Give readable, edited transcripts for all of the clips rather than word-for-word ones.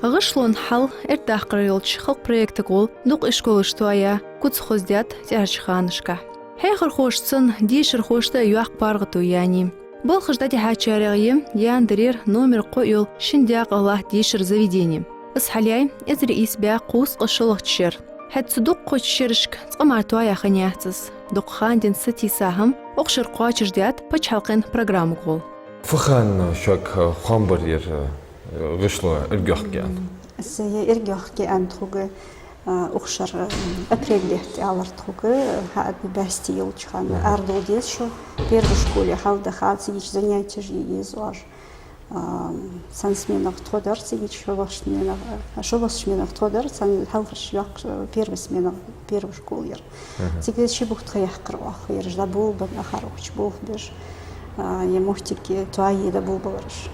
غشلون حل ارتاح قريلش خلق проекты гол дук ишкол штуая куц хоздят тяж ханышка. Хейхер хошсын дишер хошта юак паргыту яни. Был хождати хачарыгы яндырир номер коюл шиндяк Аллах дишер заведение. Исхаляй эзри исбя кус ошылыхчыр. Хәтсу дук кочшырышк цамартуа яханяцыз. Дук хандин сати сахам окшыр кочждят пачалкын программу гол. فخان شاك خامبر غشلو الجحكان. سي الجحكان تروج أخشر أبريدت على تروج هاد بستيل كان أرض ديس شو первой школе хал дахал сидич занятия езуар. Сансменах тодер сидич вашменах, а что вашменах тодер сан халфаш як первой сменах первой школе. Сидич шибух тхаях кровах, ержда был бы на хорош был беж. Я мухтики твои да был барыш.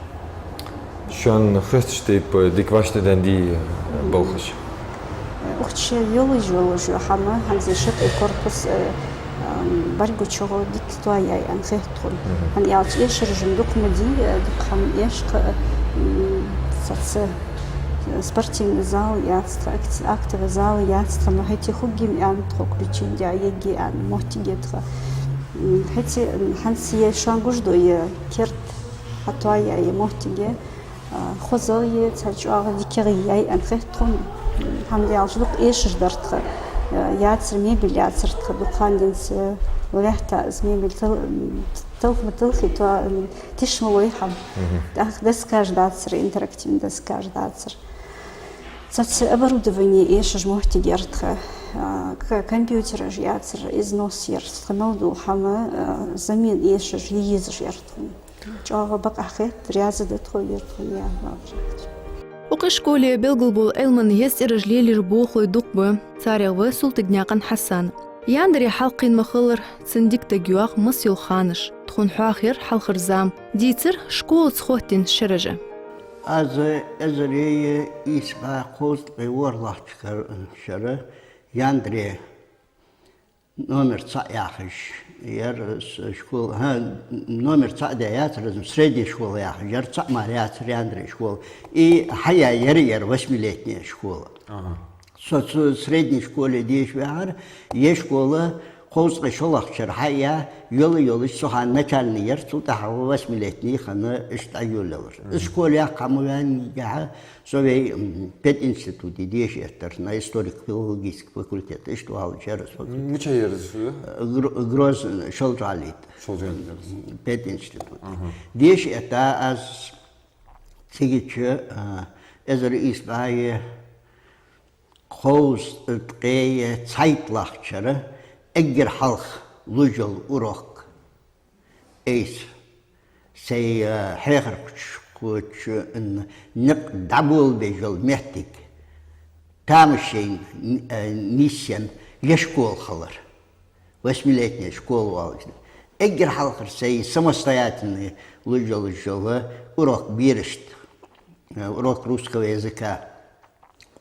شان خستشتيب ديكواشت دندي بوخش. أختي يولج حما هنزي شق الكوربس برجو شغل ديك تويا يعني خيطون. هن يعطي إيش رجندوك مدي ديك خم إيش ساتس спортивный зал ястра, активный зал ястра, но эти хуги ян трог причин дя еги ян мотигетра. Эти ханси шангуждо е керт атуая е мотиге خزاي تجار ذكرية أن خطهم هم يعجبك إيش جدرت ياتر ميبل ياتر تخدقان جنس ولحتى زميبل تلخي تشمل ويحب دسكاج داتر إنتراكتيف دسكاج داتر تات оборудование إيش جمعت جرت كمبيوتر ياتر إزنوس يرت خمودو هم زمين إيش جيز جرتهم جاوا بقى خيط رياضة دتخوير تخويا وقشكولي بلغلبول علمن يسر رجليلي ربوخو يدقبو تاريغ سلطة حسان ياندري حلقين مخلر تسنديك تجواق مسيول خانش تخون حاخر حلخر زام ديتر شكول تخوتين شرجة أزري إسبا قوست بيور الله تكر شرة ياندري номер цаяхиш школ номер цадеят разм средняя школа яхиш цамариат ряндри школа и хая ер 8-летняя школа. Средней школе дешвяр есть школа خوز شلخ شرحية يول السوحان نكال نير سلطة 8-летний خنا اشتايولور. الشكول قاموان جاه سوي بيت انستيتوت ديش اتر نا историк филологический факультет اشتوال через. Нече ерз? Гроз шолжалит. Пет институт. Диш это аз сигиче эзер исбае خوز تقيه zeitlachchere أجر حلخ لجل أروق إيش سي حيخر كوتش إن نق دبول بجل مهتك تامشين نيسيان لشكول خلر واسميلتني شكول والجن أجر حلخر سي самостоятельный لجل الجل أروق بيرشت أروق русского языка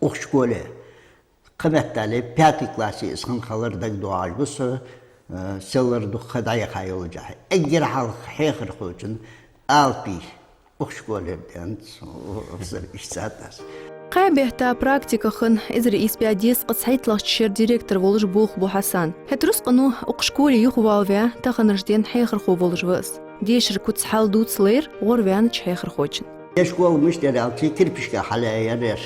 أخ школе قبتالي 5 классе اسخن خلر دك دواج بس سلر دو خداي خايل جاه اجر حال خيخر خوجن البي اوشكولر دانت وزر اشتاتاس قابهتا براكتيكاخن ازر اسبياديس قصيتلاششير ديريكتور ولج بوخ بو حسن هترس قنو اوقشكولي يخوالويا تاخنرجدين حيخر خو ولج وس ديشر كوتس حال دوتسلير غورويان حيخر خوجن يشكول مشتري التي كربشكا حلايا رير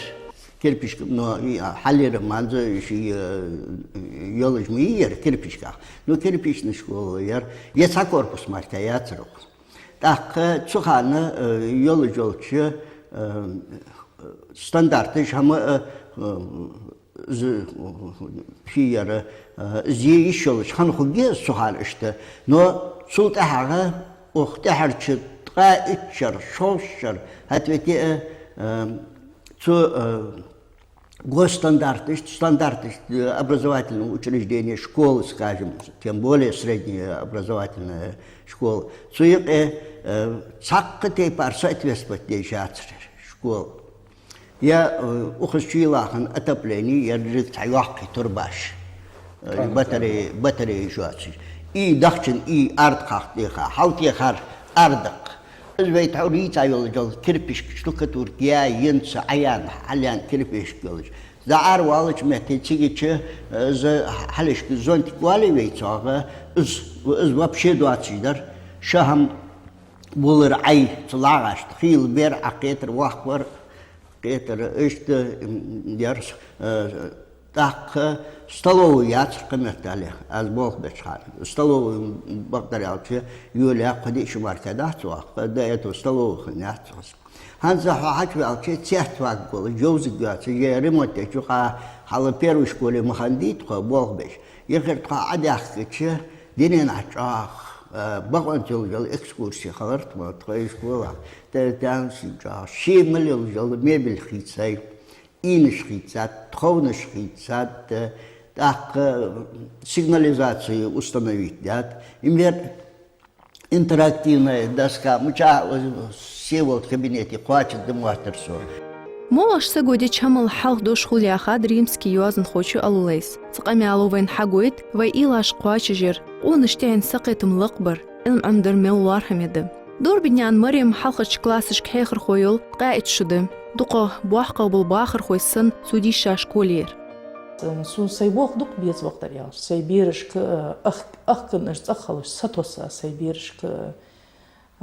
كربيش نو حلير مانزو شي يولج ميير كربيشكا نو كربيش نشكول ير يسا كوربوس ماركا ياترو تاق تسوخانا يولج يولج ستاندارتش هما شير زي يشولج خان خوغي سوخال اشته نو سوت احاغا اخت احرچ تقا اتشر شوشر هاتوتي стандарты образовательного учреждения, школы, скажем, тем более средняя образовательная школа. Цаккатей пар соответствовать школ. Я ухожу отопление, я лежит цайвахки турбаш, батареи жуачи. И дахчин, и ардхах деха, халтехар ардак. Звейт аурит айвал жол кирпиш штукатур гия янца аян халян кирпиш галыш. Заар валыч метечиги за халиш зонт вали вейцага из вообще дуатсидар шахам булыр ай цлагаш хил бер акетр вахвар кетер ишт ярс так столовую яцка метали аз бог бешхар столовую бактериалче юля кадиш маркадат да это столовую яцс هذا حاجة على تيات واقول جوز جات يا ريموت يشوفها على بيروش كله مخنديت خبوق بيش يخرج قاعد كتشة دينين عشاق بقول جل إكسكورسي خلرت ما تغيش كولا تدان سجى شيء مليون جل ميبل خيتساي إنش خيتسات تخونش خيتسات так сигнализацию установить, да, именно интерактивная доска, все вот в кабинете хватит демонстрацию. Молаш сегодня чамал халх до школы хад римский юазн хочу алулейс. Цقами алувен хагуит вай илаш قواچجر. Он иштен сақетм лақбар. Илм амдар меллар хамеды. Дор бинян Марим халхач классиш кхейхр хойол قاعد шуды. Дуқа буахқа был бахыр хойсын судиша школер. سو سيبوخ دوك بيز وقت ريال سيبيرش ك أخ كنش تأخلش ستوسا سيبيرش ك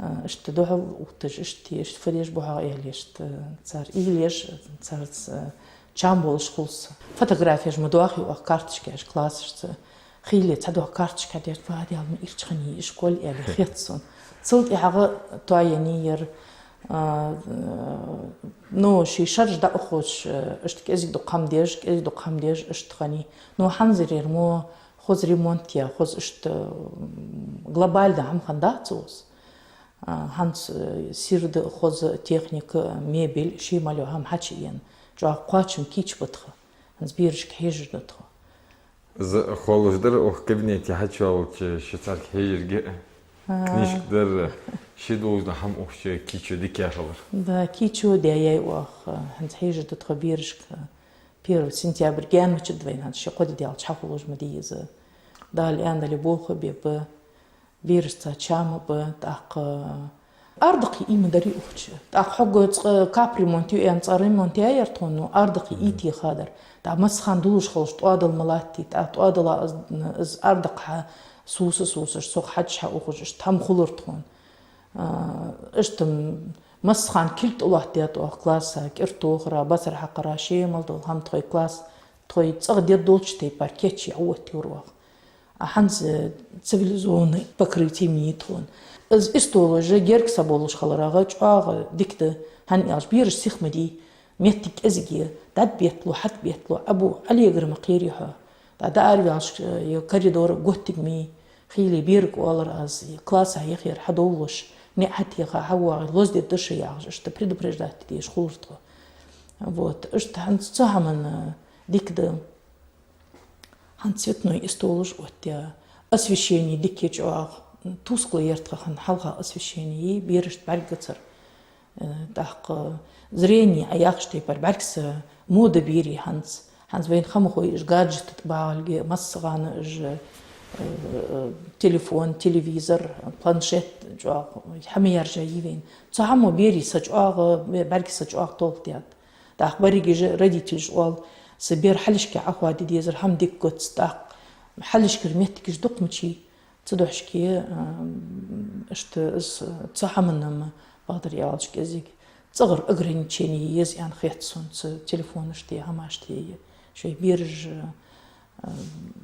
اشت دوها وتج اشت فريش بوها إيليش صار إيليش صار چامبول شخص فوتوغرافياش مدوخي وأخ كارتش كاش كلاسش خيلي تدوه كارتش كدير فهذه على إيرتشخني إشكول إيلي خيتسون صلت إحاغ توعينير نو شي شرج دا أخوش اشتك ازيك دو قام ديج اشتخاني نو حنزرير مو خوز ريمونتيا خوز اشت глобаль да هم خنداتوس هانس سير دا خوز تكنيك ميبل شي مالو هم حچيين جا قواچم كيچ بتخ هنز بيرش كهيج دتخ خالص در أخ كابينيتي حتشاو شتار كهيج كنيشك در شدوز ده هم أخش كيشو دي كيخبر ده كيشو دياي وأخ هنز هيج دتخ بيرش بيرو سنتيابر جان مش دوين هنز شقود ديال شحولوج مديز ده الآن ده لبوخ بيب بيرش تشام ب تاق أردقي إيم دري أخش تاق حقو كابري مونتيو أن صارين مونتيا يرتونو أردقي إيتي خادر تا مسخان دولش خلص توادل ملاتي تا توادل از أردقها سوسش سوق حدش أخش تام خلرتون اشتم مسخان كلت الله دياتو كلاسا كرتو خرا بصر حقرا شي مالدول هم توي كلاس توي تصغدي دولش تي باركيتشي عوتي وروح حنز цивилизованный покрытие митон. Из истории герк соболуш халарага чуага дикте хан ялш бирш сихмади ميتك أزجي داد بيتلو حد بيتلو أبو علي يقرأ مقيريها داد أرجعش يكريدور قهتك مي خيلي بيرك والر أز كلاس هيخير حدولش نحتي هوا لوز دي دشي يعش إشت بريد بريدات ديش خورتها вот إشت هنتصحمن ديك ده هنتصيتنو استولش وتيا освещение ديكي جواه توسكو يرتخن حلقة освещение بيرشت برجتر تحق зрение аяқштай бар баркс мода бири ханс вен хамхой гаджет баалге массаганы телефон телевизор планшет жоо хамияр жайвен цамо бири сачаг баркс сачаг толтят тах бариге родитель жол сбер халишки ахвади дезер хамдик готстак халишкер меттикиш докмчи цдошки что цахамнам бадриалчки язык صغر ограничений есть ан хэтсон телефон шти хамашти шой бирж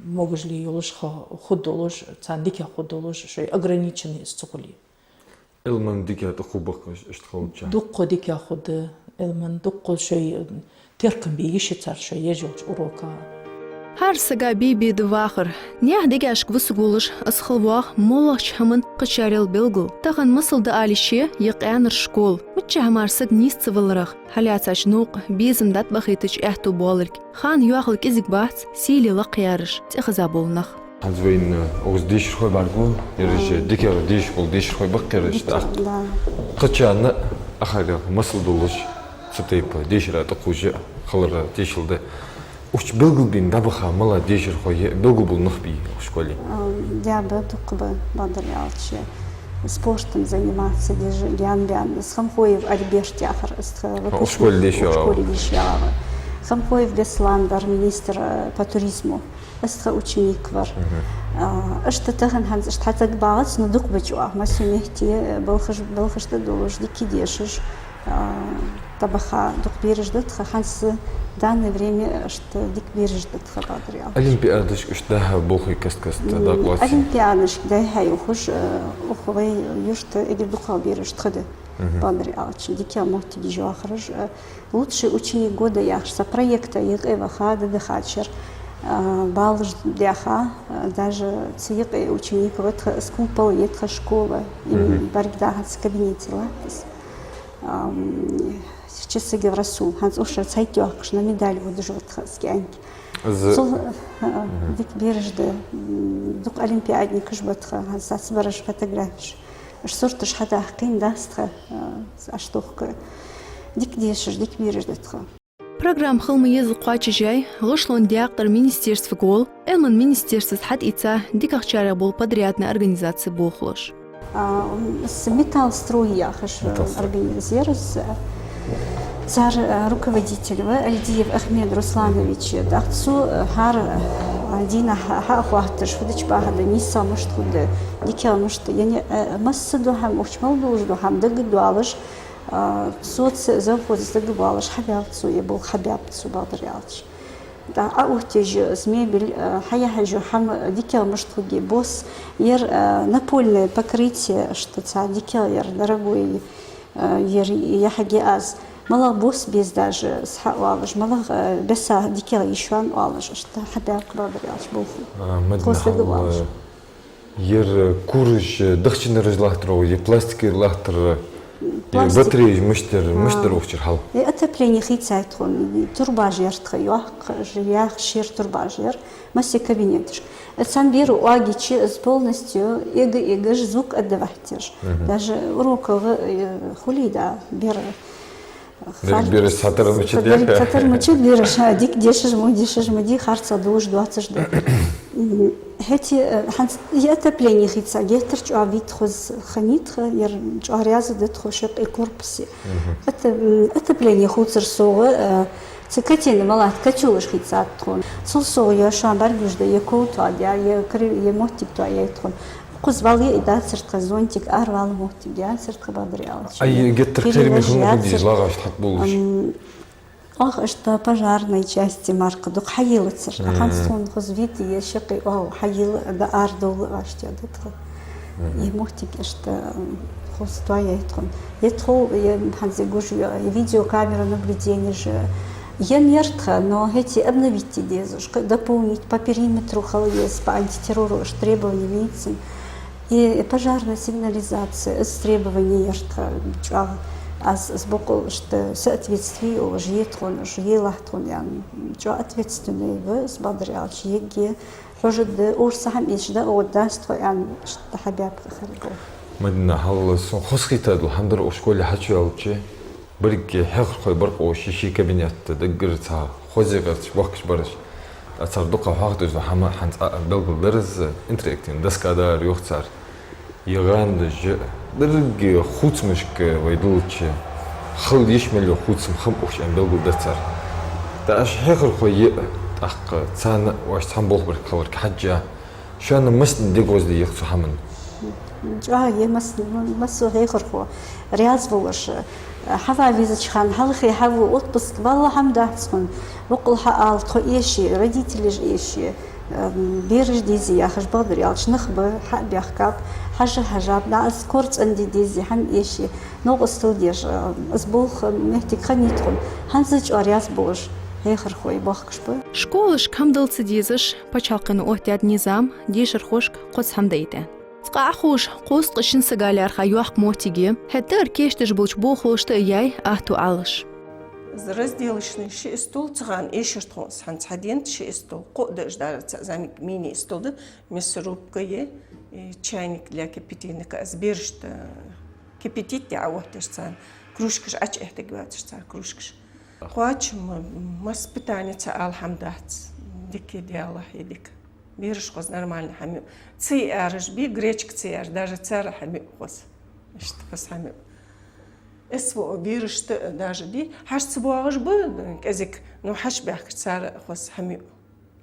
могож ли юлш худолш цандик худолш шой ограниченный цукули элман дикя тхубак штхолча дуқо дикя худ элман дуқо шой теркам би ишицар шой ежолч урока هر سگا بی دوآخر نیه دیگهش گوسگولش از خلواه مولش همون قشریل بیلگل تاخن مسل دالیشه یقیان رشکول متچه همار سگ نیست ولرخ حالیاتش نوق بیزم دات بخیتش احتو بالرک خان یواخل کزیک بات سیلی لقیارش تخزابول نخ هنزوين اوز ديش خوي بارغو يرج ديكا ديش بول ديش خوي بقرش تا قچان اخر مسل دولش ستيب ديش را تقوج خلر ديشلده وش بلغل بين دابخا ملا ديشر خوي بلغل بول نخبي شكولي ديابت قبل بدر يالش спортом заниматься, Ян Хамхоев Альберт Яхар, в школе еще. Хамхоев Бесландар, министр по туризму, ученик вар. Что таган ханз, что так багац, но дук бачуа, масюнехти, балхаш тадолож, дики дешиш, табаха, дук береждат, ханс данное время, что дик береждат хабадриал. Олимпиадыш, что болхой каст-каст, да, класс. Олимпиадыш, да, хай, ухуш, уховай, юшта, эгер духал бережд, хады. Бадриал, дики амохти дижуа хараж. Лучший ученик года яхша, проекта ЕГЭ хада дехачер. Балж дяха, даже цвет ученик вот скупал едха школа, и баргдахат с кабинете латис. Сейчас я говорю, ханс ушер цайтёк, что на медаль вот жётха скянки. Сол дик бережде, дук олимпиадник жбатха, ханс асбараш фотографиш. Сорт шхада хкин дастха, аштохка. Дик дешиш, дик береждетха. Программ «Хылмыезы қуачыжай» ғышлон диақтыр министерство гол, элман министерство схат ица дикахчара бол подрядная организация болхлыш. Металлстрой яхаш организируется. Цар руководитель Альдиев Ахмед Русланович дахцу хар Дина хахуахтыш фудыч багада ниса мышт худы дикя мышт яни массаду хам учмал дужду хам дагду алыш соц завхоз дагду алыш хабябцу ебул хабябцу бадриалч да аухтеж змебель хаяхажу хам дикя мышт худи босс ер напольное покрытие что ца дикя ер дорогой ер яхаги аз мала босс без даже схавалж мала беса дикела еще алж что хабяб бадриалч был маднахал ер курыш дыхчын рыжлахтыр е пластик лахтыр батарея мыштыр ухчырхал отопление хитсайтхон турбажер тхёх жиях шир турбажер масе кабинетш сам уагичи полностью эго звук отдавать даже уроков хулида берешь сатыр мычыт сатыр мычыт берешь дик дешиш моди харца душ 20 Эти отопление хитса гетерч авит хоз ханит ер чарязы дет хошек и корпусе. Отопление хуцер соғы цикатин малат качулыш хитса тхон. Сол соғы я шамбар гужда я коутад я мотик то я тхон. Кузвали и да цертка зонтик арвал мотик я цертка бадриал. Ай гетертери мехму дизлагаш хат булыш. Ах, что пожарной части марка дук хаилыцер. Хансон хозвит и шеки хаил да ардол ашти адатха. И мохтик что хоствая итрон. Етхол я ханзе гуж видеокамера наблюдения же. Я мертха, но эти обновить дезушка, дополнить по периметру халес, по антитеррору требования медицин. И пожарная сигнализация с требований ертха. Сбоку, что соответствие жиетхон, жиелахтхон, что ответственный в сбадрялч, еги, хожит урсахам ишда отдаство, что хабяб харго. Мадина хал сон хосхитад хамдар ошколе хачуалчи, бирги хаххой барк ошиши кабинет даггырца хозигач вахш барш. Ацардука хахдуз хама ханц белгулдерз интерактин даскадар юхцар. Яган ж درج خوت مشك ويدوتش خل يشمل خوت مخم وش عم بلقو دتر تاش هيخر خوي أق تان واش تام بول بالكور كحجة شان مسن ديجوز دي يخص حمن جاه مسو هيخر خو رياض بولش حفا فيزا خان هلخي حفو أطبس والله حمد حسن وقل حقال تخو إيشي رديتلج إيشي بيرج ديزي يا خش بدري على شنخبة حق بيحكاب حاجة لا أذكرت عندي ديزي حن إيشي نوع استوديش أسبوخ مهتك خلني يدخل هنزج أرياس بوش هيخر خوي باخكش بو شكولش كمدلت ديزش بچالقن اوهتياد نظام ديشر خوشك قدس همدايتان تقع خوش قوس قشن سقالي أرخا يوحق موتيجي هتر كيشتش بوش بوخوش تأياي أهتو عالش разделочный ши стол цыган эшертхон сан цадент ши стол қодыш дар замик мини столды мясорубка чайник для кипятильника сбережет кипятить ауhtеш сан кружкаш ач эхте гватш сан кружкаш хвач мас питание ца алхамдат дике диалла едик Берешь хоз нормально хамю. Ци арыш би гречка ци ар даже цара хамю хоз. Что хоз хамю. Эсво берешь даже би хаш цбуагыш бы казик ну хаш бях цара хоз хамю.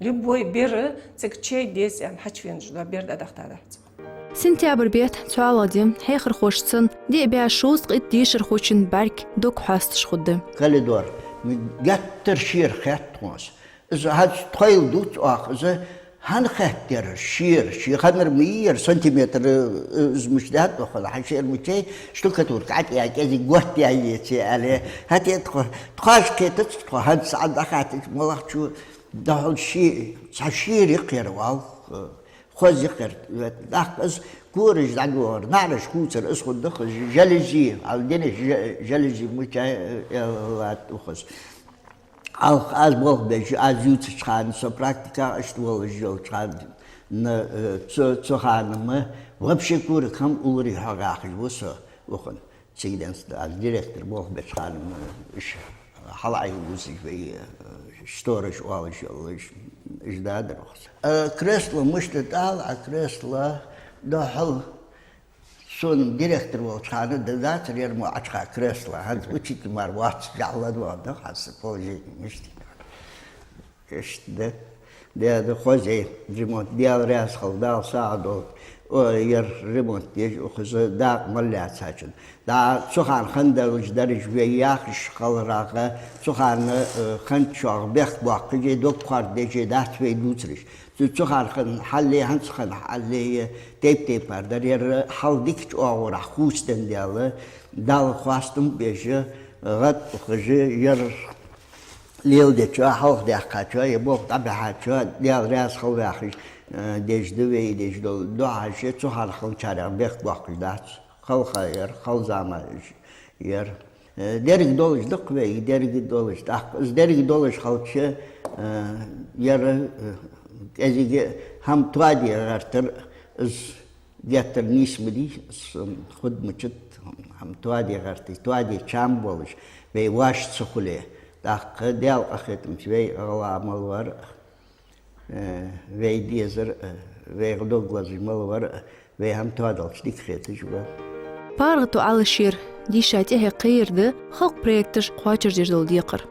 Любой бер цик чей дес ям хач вен жда бер да дахта. Сентябрь бет цуалади хейхр хошцын ди бя шуст ит дишер хочин барк док хастш худды. Калидор гаттер шир хаттмос. إذا هاد تخيل دوت إذا هنخدر شير خمر مير سنتيمتر مش ده دخل حشير متى شتوكتور قعد يعني كذي قوت يعني عليه هاتي تخاش كده تدخل هاد ساعة دخلت والله شو دخل شيء شير يقير واو خوز يقير دخل كورج دعور نعرش كوتر اسخد دخل جلجي على دين جلجي متى تأخذ Als Bogbesch, als Jutsch gaan, so praktika ashtuol jol gaan na zu gaan, вообще куры кам улри хагах вуса вухан. Сигденс als директор Bogbesch gaan халай вусик вей сторож уалж is daar nog. Kresla moest het al, kresla dahal zo'n directeur wil gaan, dat er maar uitgaan kresla. Hij moet het maar wat jalen doen, dat gaat ze volgens mij. Is de gozer, remont die al reis geldal saado, hier remont die ook ze daar maar laat zetten. Daar zo gaan dus daar is weer jaag schaalraken, zo gaan char bergbakken, je doet kwart deze dat twee doeters. Zo gaan halle hans gaan halle tape maar daar hier hal dikt over hoesten die alle dal kwastum beetje rat geje hier leeuw de tja hoog de katja je bocht dat hatja die al reis gewaag is deze de wij deze doa je zo gaan char bergbakken dat خال زمان ير درج دولش دقوي درج دولش از درج دولش خالشه ير ازيج هم توادي ارتر از جاتر نسمدي خد مچت هم توادي ارتي توادي چام بولش بي واش تسخله داق ديال اختم شوي الله مالور وي ديزر وي دوغلاز مالور وي هم توادلش ديك خيتش Паргыту алышир, дишати хекирды, хок проекттыш қуачыр жердол дикыр.